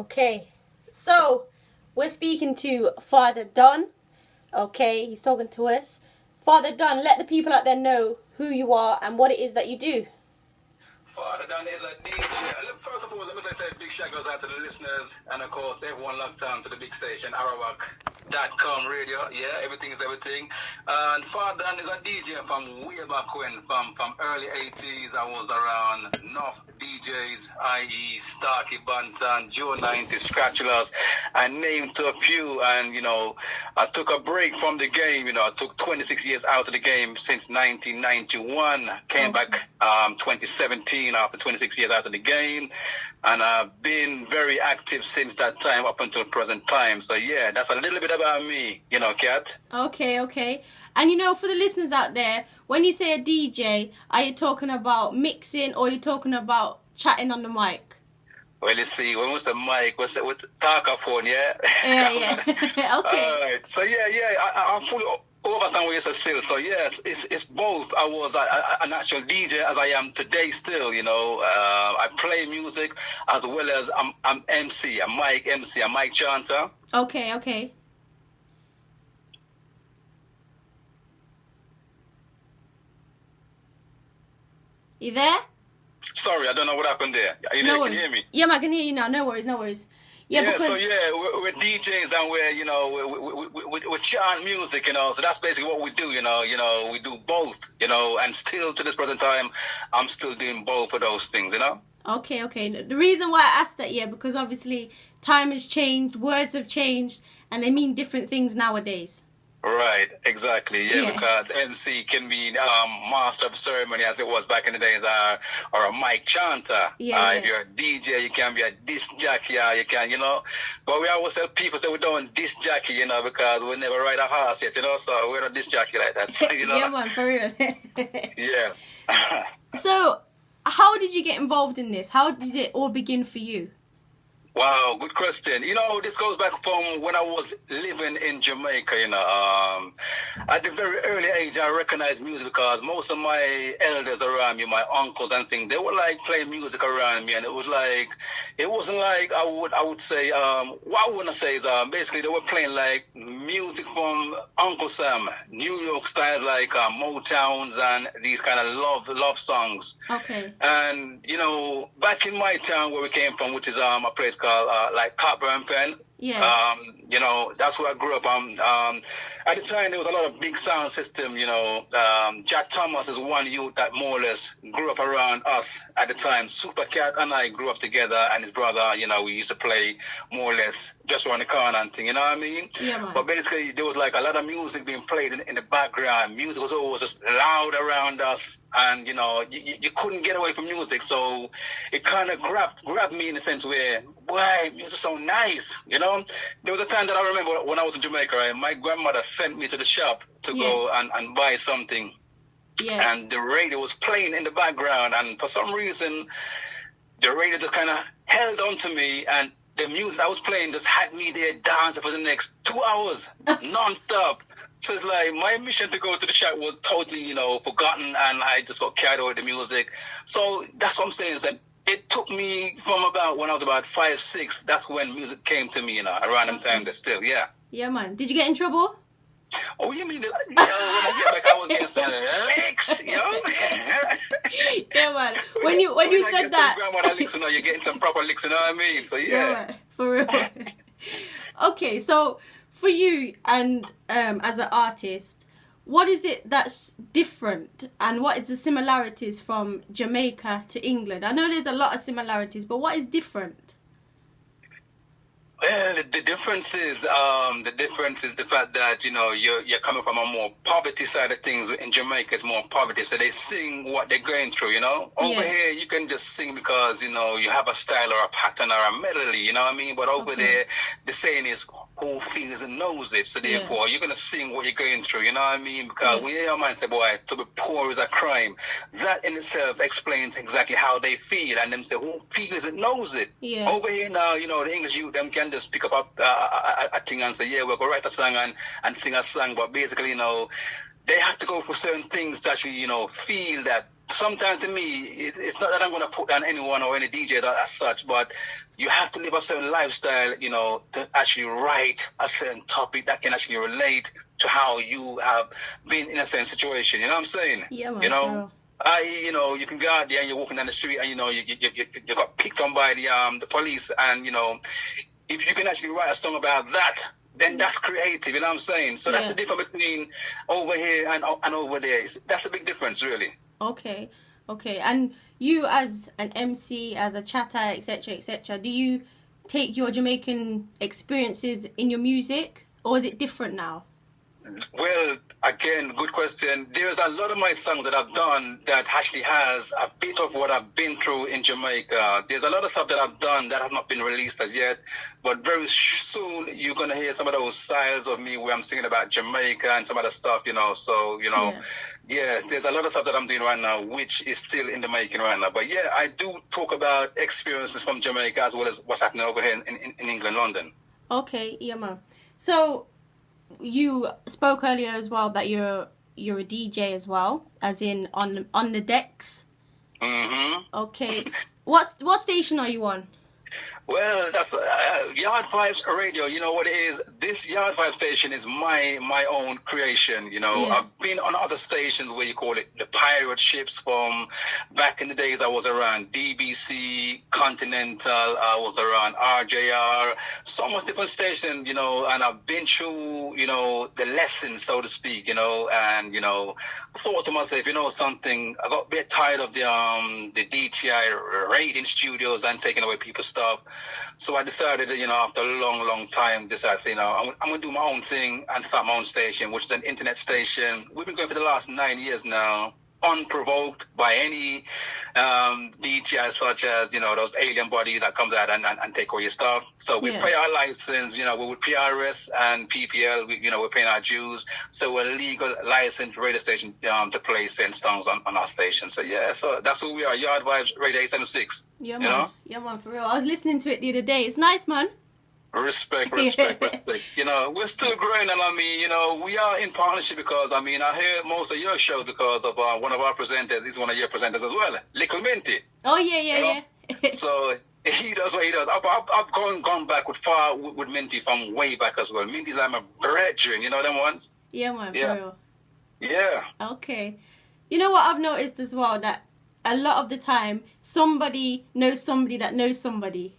Okay. So, we're speaking to Fawda Don. Okay, he's talking to us. Fawda Don, let the people out there know who you are and what it is that you do. Fawda Don is a DJ. First of all, let me say a big shout out to the listeners and, of course, everyone locked on to the big station, Arawak.com radio. Yeah, everything is everything. And Fawda Don is a DJ from way back when, from early 80s. I was around North DJs, i.e. Starkey, Bantan, Joe 90, Scratchulas. I named to a few, and, I took a break from the game. I took 26 years out of the game since 1991. Came back 2017 after 26 years out of the game. And I've been very active since that time up until present time. So, yeah, that's a little bit about me, Kat. Okay. And, for the listeners out there, when you say a DJ, are you talking about mixing or are you talking about chatting on the mic? Well, you see, when was the mic? Was it with talkaphone, yeah? Yeah. Okay. All right. So, I'm fully overstand what you said still. So, yes, it's both. I was an actual DJ as I am today still, I play music as well as I'm MC, a mic chanter. Okay. You there? Sorry, I don't know what happened there. Can you hear me? Yeah, I can hear you now. No worries. Yeah, because... So we're DJs and we're chant music, so that's basically what we do, we do both, and still to this present time, I'm still doing both of those things, Okay. The reason why I asked that, because obviously time has changed, words have changed, and they mean different things nowadays. Right, exactly, because MC can be master of ceremony as it was back in the days, or a mic chanter. If you're a DJ, you can be a disc jockey, you can, but we always tell people that we don't disc jockey, because we never ride a horse yet, so we're not disc jockey like that, so, Yeah, man, for real. Yeah. So, how did you get involved in this? How did it all begin for you? Wow, good question. This goes back from when I was living in Jamaica, At the very early age, I recognized music because most of my elders around me, my uncles and things, they would playing music around me. And it wasn't like I would say, what I want to say is basically they were playing music from Uncle Sam, New York style, Motowns and these kind of love songs. Okay. And, back in my town where we came from, which is a place called Copper and Pen. Yeah. That's where I grew up. At the time, there was a lot of big sound system, Jack Thomas is one youth that more or less grew up around us at the time. Super Cat and I grew up together, and his brother, we used to play more or less just around the corner and thing, you know what I mean? Yeah, man. But basically, there was a lot of music being played in the background. Music was always just loud around us, and, you couldn't get away from music. So it kind of grabbed me in the sense where, boy, music's so nice, There was a time that I remember when I was in Jamaica, right? My grandmother sent me to the shop to go and buy something. Yeah. And the radio was playing in the background, and for some reason, the radio just kind of held on to me, and the music I was playing just had me there dancing for the next 2 hours, non-stop. So it's my mission to go to the shop was totally, forgotten, and I just got carried away with the music. So that's what I'm saying, is that it took me from when I was about 5, 6, that's when music came to me, around them times still, yeah. Yeah, man. Did you get in trouble? Oh, you mean, when I get back, I was getting some licks, Yeah, man. When you said that. Grandmother licks, you're getting some proper licks, you know what I mean? So, yeah. Man. For real. Okay, so for you and as an artist, what is it that's different, and what is the similarities from Jamaica to England? I know there's a lot of similarities, but what is different? Well, the difference is the fact that you're coming from a more poverty side of things. In Jamaica, it's more poverty, so they sing what they're going through. Over here, you can just sing because you have a style or a pattern or a melody. You know what I mean? But over there, the saying is, who feels and knows it. So therefore, you're gonna sing what you're going through. You know what I mean? Because when your mind say, "Boy, to be poor is a crime," that in itself explains exactly how they feel, and them say, "Who feels it knows it." Yeah. Over here now, the English youth them can just pick up a thing and say, "Yeah, we're gonna write a song and sing a song," but basically, they have to go for certain things to actually, feel that sometimes to me, it's not that I'm going to put down anyone or any DJ as such, but you have to live a certain lifestyle, you know, to actually write a certain topic that can actually relate to how you have been in a certain situation. You know what I'm saying? Yeah, man. You know, you know, you can go out there and you're walking down the street and, you know, you got picked on by the police, and, you know, if you can actually write a song about that, then that's creative, you know what I'm saying? So that's the difference between over here and over there. That's the big difference, really. Okay. And you as an MC, as a chatter, etc., do you take your Jamaican experiences in your music, or is it different now? Well, again, good question. There's a lot of my songs that I've done that actually has a bit of what I've been through in Jamaica. There's a lot of stuff that I've done that has not been released as yet, but very soon you're going to hear some of those styles of me where I'm singing about Jamaica and some other stuff, you know. So, you know, yes, there's a lot of stuff that I'm doing right now, which is still in the making right now. But yeah, I do talk about experiences from Jamaica as well as what's happening over here in England, London. Okay, yeah, man. So, you spoke earlier as well that you're a DJ as well, as in on the decks. Mm-hmm. Okay. What station are you on? Well, that's Yard 5's radio. You know what it is? This Yard 5 station is my own creation. You know, I've been on other stations where you call it the pirate ships from back in the days. I was around DBC, Continental, I was around RJR, so much different stations, you know, and I've been through, you know, the lessons, so to speak, you know, and, you know, thought to myself, you know something, I got a bit tired of the DTI raiding studios and taking away people's stuff. So I decided, you know, after a long time, you know, I'm going to do my own thing and start my own station, which is an internet station. We've been going for the last 9 years now, unprovoked by any DTI such as, you know, those alien bodies that come out and take away your stuff. So we pay our license, you know, we're with PRS and PPL, you know, we're paying our dues. So we're a legal licensed radio station to play certain songs on our station. So yeah, so that's who we are, Yard Vibes Radio 876. Yeah, man. You know? Yeah, man, for real. I was listening to it the other day. It's nice, man. Respect. You know, we're still growing, and I mean, you know, we are in partnership because, I mean, I hear most of your shows because of one of our presenters. He's one of your presenters as well, Little Minty. Oh, yeah. So he does what he does. I've gone back with Minty from way back as well. Minty's like my brethren, you know them ones? Yeah, man, for real. Yeah. Okay. You know what I've noticed as well? That a lot of the time, somebody knows somebody that knows somebody.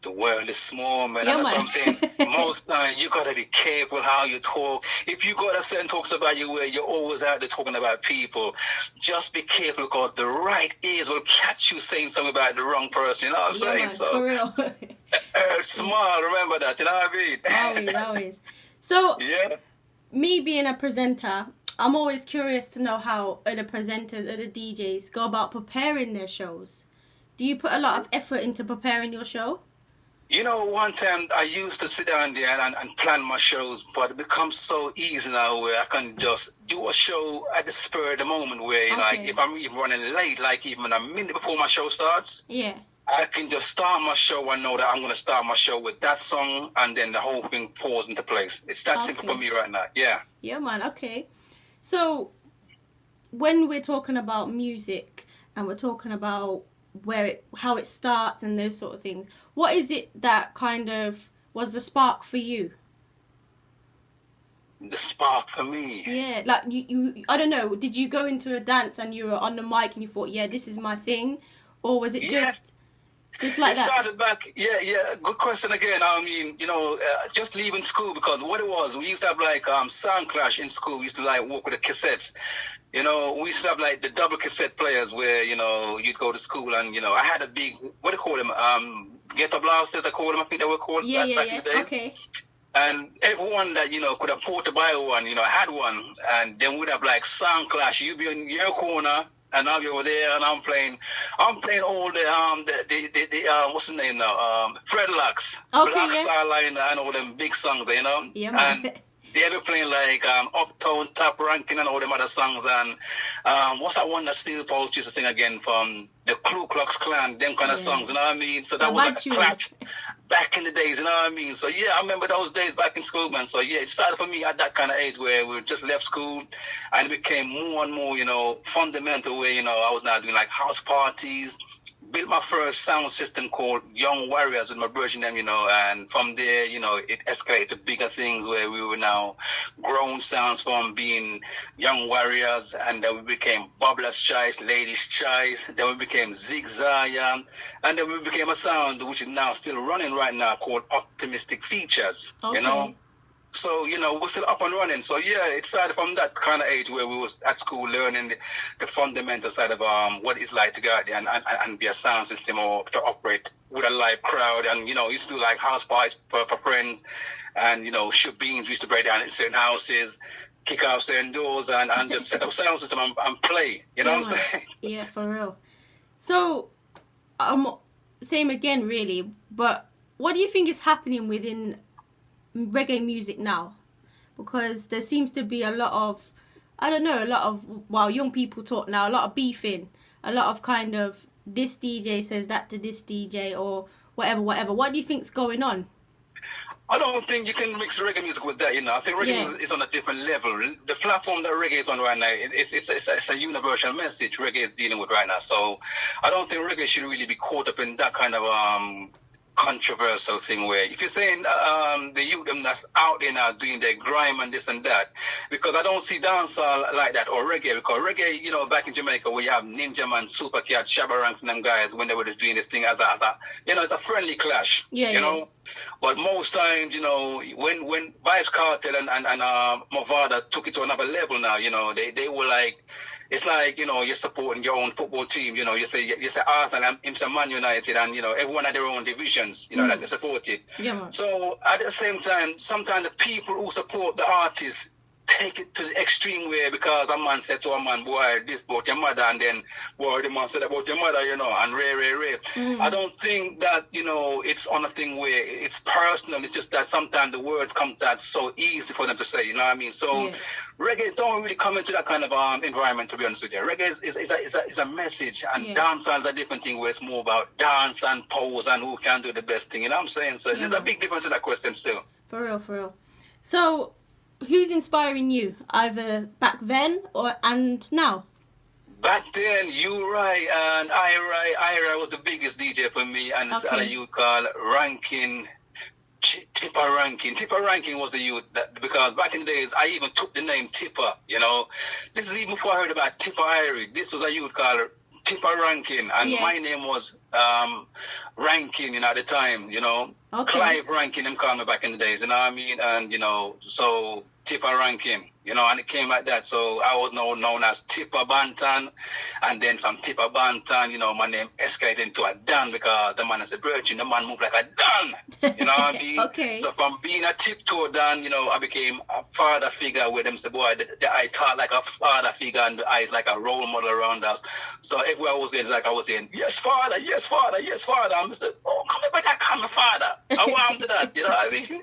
The world is small, man. And that's what I'm saying. Most times, you got to be careful how you talk. If you got a certain talks about you where you're always out there talking about people, just be careful because the right ears will catch you saying something about the wrong person. You know what I'm saying? Man, so, for real. Smart, remember that. You know what I mean? Always. So, me being a presenter, I'm always curious to know how other presenters, other DJs go about preparing their shows. Do you put a lot of effort into preparing your show? You know, one time I used to sit down there and plan my shows, but it becomes so easy now where I can just do a show at the spur of the moment where, like, if I'm even running late, like even a minute before my show starts, I can just start my show and know that I'm going to start my show with that song, and then the whole thing falls into place. It's that simple for me right now, Yeah, man, okay. So, when we're talking about music and we're talking about how it starts and those sort of things, what is it that kind of was the spark for you? The spark for me? Yeah, like you I don't know, did you go into a dance and you were on the mic and you thought, this is my thing? Or was it just like that? It started back, good question again. I mean, you know, just leaving school, because what it was, we used to have like sound clash in school. We used to like walk with the cassettes. You know, we used to have like the double cassette players where, you know, you'd go to school and, you know, I had a big, what do you call them? Ghetto blasters, I call them. I think they were called back in the days. Okay. And everyone that, you know, could afford to buy one, you know, had one. And then we'd have like sound clash. You'd be in your corner and I'll be over there and I'm playing all the what's the name now? Fred Lux, Black Starline and all them big songs, you know? Yeah, man. They be playing like Uptown, Top Ranking, and all them other songs. And what's that one that Steel Pulse used to sing again from the Ku Klux Klan? Them kind of songs, you know what I mean? So that was like a clash back in the days, you know what I mean? So yeah, I remember those days back in school, man. So yeah, it started for me at that kind of age where we just left school, and it became more and more, you know, fundamental. Where, you know, I was now doing like house parties. Built my first sound system called Young Warriors with my version them, you know, and from there, you know, it escalated to bigger things where we were now grown sounds from being Young Warriors, and then we became Bubbler's Choice, Ladies' Choice, then we became Zigzag, and then we became a sound which is now still running right now called Optimistic Features, you know. So, you know, we're still up and running. So, yeah, it started from that kind of age where we was at school learning the fundamental side of what it's like to go out there and be a sound system or to operate with a live crowd. And, you know, used to do like house parties for friends and, you know, shoot beans. We used to break down in certain houses, kick out certain doors and just set up sound system and play. You know what I'm saying? Yeah, for real. So, same again, really. But what do you think is happening within reggae music now? Because there seems to be a lot of, I don't know, young people talk now, a lot of beefing, a lot of kind of this DJ says that to this DJ or whatever. What do you think's going on? I don't think you can mix reggae music with that, you know. I think reggae music is on a different level. The platform that reggae is on right now, it's a universal message reggae is dealing with right now. So I don't think reggae should really be caught up in that kind of controversial thing where if you're saying the youth them that's out there now doing their grime and this and that, because I don't see dancehall like that or reggae, because reggae, you know, back in Jamaica where you have Ninja Man, Super Cat, Shabba Ranks and them guys when they were just doing this thing as a you know, it's a friendly clash, you know. But most times, you know, when Vibes Cartel and Fawda took it to another level now, you know, they were like, it's like, you know, you're supporting your own football team, you know, you say Arsenal and him Man United, and, you know, everyone had their own divisions, you know, that they support it. Yeah. So at the same time, sometimes the people who support the artists take it to the extreme way, because a man said to a man, boy, this about your mother, and then, boy, the man said about your mother, you know, and ray. I don't think that, you know, it's on a thing where it's personal. It's just that sometimes the words come out so easy for them to say, you know what I mean? So reggae don't really come into that kind of environment, to be honest with you. Reggae is a message, and dancehall is a different thing where it's more about dance and pose and who can do the best thing, you know what I'm saying? So there's a big difference in that question still. For real. So, who's inspiring you, either back then and now? Back then, you right and Ira was the biggest DJ for me, and it's other you call Ranking, Tipper Ranking. Tipper Ranking was the youth because back in the days I even took the name Tipper. You know, this is even before I heard about Tipper Irie. This was a youth called Tipper Ranking, and my name was Ranking, you know, at the time, you know. Clive Ranking, him called me back in the days, you know what I mean? And, you know, so Tipper Ranking, you know, and it came like that. So I was known as Tipper Bantan, and then from Tipper Bantan, you know, my name escalated into a Dan because the man is a virgin, the man moved like a Dan, you know what I mean? So from being a tiptoe Dan, you know, I became a father figure with them. So boy, I thought like a father figure, and I like a role model around us. So everywhere I was going, like I was saying, yes, father, yes, father, yes, father. I'm Mr. Oh, come here, but I call me father. I want to that, you know what I mean?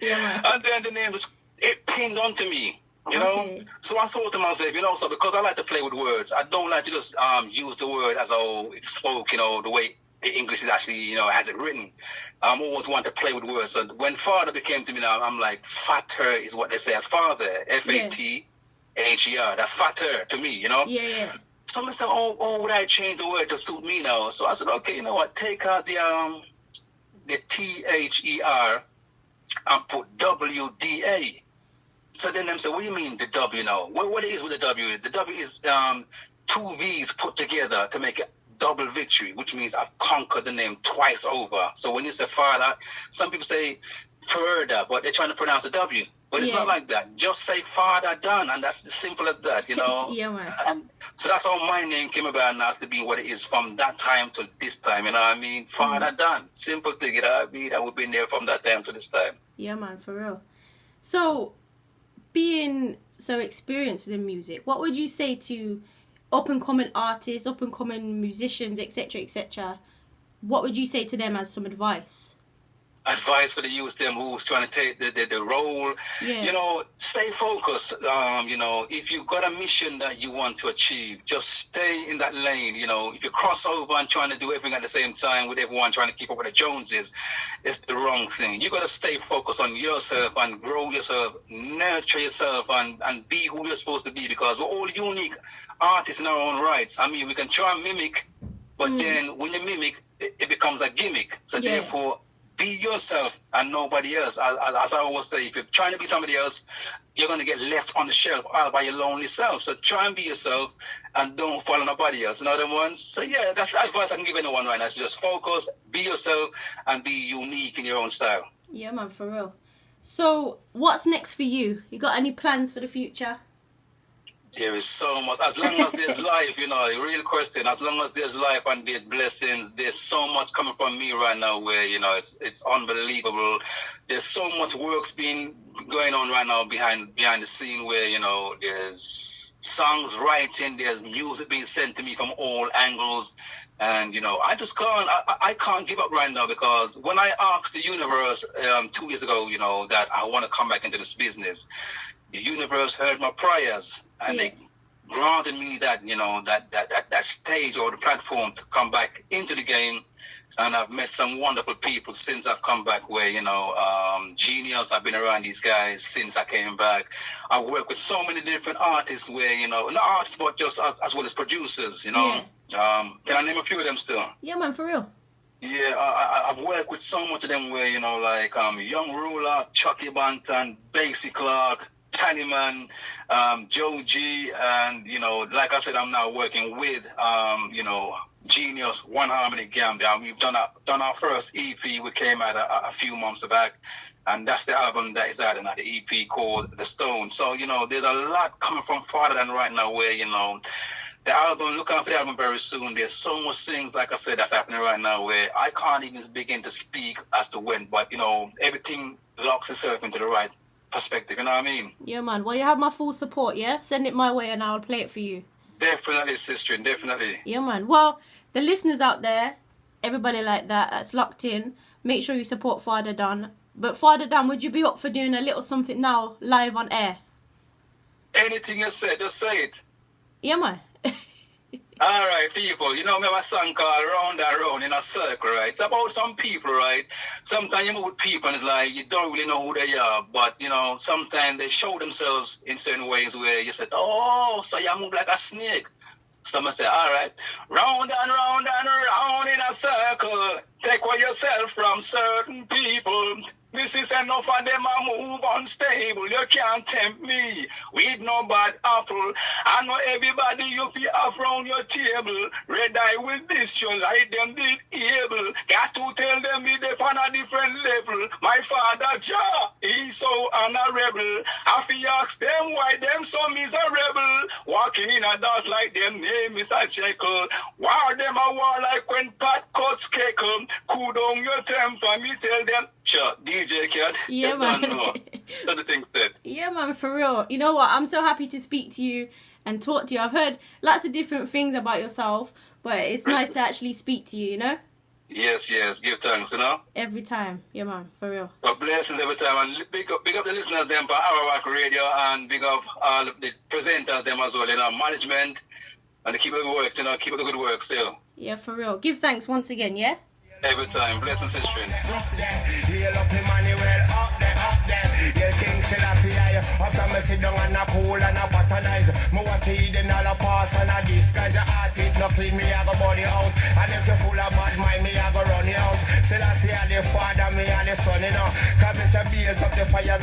And then the name it pinned onto me, you know. So I thought to myself, you know, so because I like to play with words, I don't like to just use the word as though it's spoke, you know, the way English is actually, you know, has it written. I always want to play with words. So when father became to me now, I'm like, fatter is what they say as father, Father. That's fatter to me, you know. So I said, oh, would I change the word to suit me now? So I said, okay, you know what, take out the THER and put WDA. So then them say, what do you mean the W now? What it is with the W? The W is two V's put together to make it double victory, which means I've conquered the name twice over. So when you say father, some people say further, but they're trying to pronounce the W. But it's not like that. Just say Fawda Don, and that's as simple as that, you know. And so that's how my name came about, and that's to be what it is from that time to this time, you know what I mean? Fawda Don. Simple thing, you know what I mean? And we've been there from that time to this time. Yeah, man, for real. So, being so experienced within music, what would you say to up-and-coming artists, up-and-coming musicians, etc., etc.? What would you say to them as some advice? advice for the youth them who's trying to take the role. Yeah. You know, stay focused. You know, if you've got a mission that you want to achieve, just stay in that lane. You know, if you cross over and trying to do everything at the same time with everyone trying to keep up with the Joneses, it's the wrong thing. You got to stay focused on yourself and grow yourself, nurture yourself, and be who you're supposed to be, because we're all unique artists in our own rights. I mean, we can try and mimic, but then when you mimic, it becomes a gimmick. So therefore, be yourself and nobody else. As I always say, if you're trying to be somebody else, you're going to get left on the shelf all by your lonely self. So try and be yourself and don't follow nobody else. In other words, so yeah, that's the advice I can give anyone right now. So just focus, be yourself, and be unique in your own style. Yeah, man, for real. So what's next for you? You got any plans for the future? There is so much. As long as there's life, you know, a real question. As long as there's life and there's blessings, there's so much coming from me right now where, you know, it's unbelievable. There's so much work's been going on right now behind the scene where, you know, there's songs writing, there's music being sent to me from all angles. And, you know, I just can't, I can't give up right now, because when I asked the universe 2 years ago, you know, that I want to come back into this business, the universe heard my prayers and they granted me that, you know, that stage or the platform to come back into the game. And I've met some wonderful people since I've come back where, you know, Genius, I've been around these guys since I came back. I work with so many different artists where, you know, not artists, but just as well as producers, you know. Can I name a few of them still? Yeah, man, for real. Yeah, I've worked with so much of them where, you know, like Young Ruler, Chucky Banton, Basie Clark, Tannyman, Joe G, and, you know, like I said, I'm now working with, you know, Genius, One Harmony Gang. We've done our first EP. We came out a few months back, and that's the album that is out now, the EP called The Stone. So, you know, there's a lot coming from Fawda Don right now where, you know, the album, look out for the album very soon. There's so much things, like I said, that's happening right now where I can't even begin to speak as to when, but, you know, everything locks itself into the right perspective, you know what I mean? Yeah, man. Well, you have my full support, yeah? Send it my way and I'll play it for you. Definitely, sister, definitely. Yeah, man. Well, the listeners out there, everybody like that's locked in, make sure you support Fawda Don. But Fawda Don, would you be up for doing a little something now, live on air? Anything you say, just say it. Yeah, man. All right, people, you know, we have a song called Round and Round in a Circle, right? It's about some people, right? Sometimes you move with people and it's like you don't really know who they are, but, you know, sometimes they show themselves in certain ways where you say, oh, so you move like a snake. Someone say, all right, round and round and round in a circle, take away yourself from certain people. This is enough of them a move unstable. You can't tempt me with no bad apple. I know everybody you feel up round your table. Red eye with this, you like them did able. Got to tell them me they on a different level. My father Jah, he's so honorable. I feel ask them why them so miserable. Walking in a dark like them name is a Jekyll. War them a war like when pot cuts keckle. Cool down your temper, me tell them. Sure, DJ Kat. Yeah, man. So the thing said. Yeah, man, for real. You know what? I'm so happy to speak to you and talk to you. I've heard lots of different things about yourself, but it's nice to actually speak to you, you know? Yes. Give thanks, you know? Every time. Yeah, man, for real. But blessings every time. And big up the listeners them for Arawak Radio, and big up all the presenters them as well, you know, management, and keep up the work, you know, keep up the good work still. Yeah, for real. Give thanks once again, yeah? Every time. Blessings and strength. Heal up Emmanuel, up there. Yeah, King Selassie, after me sit down and a cool and a patronize. Me watch Eden all a pass and a disguise. Your heart it no clean, me I go body out. And if you full of bad mind, me I go run you out. Selassie, the father, me and the son, you know. Cause me say blaze up the fire.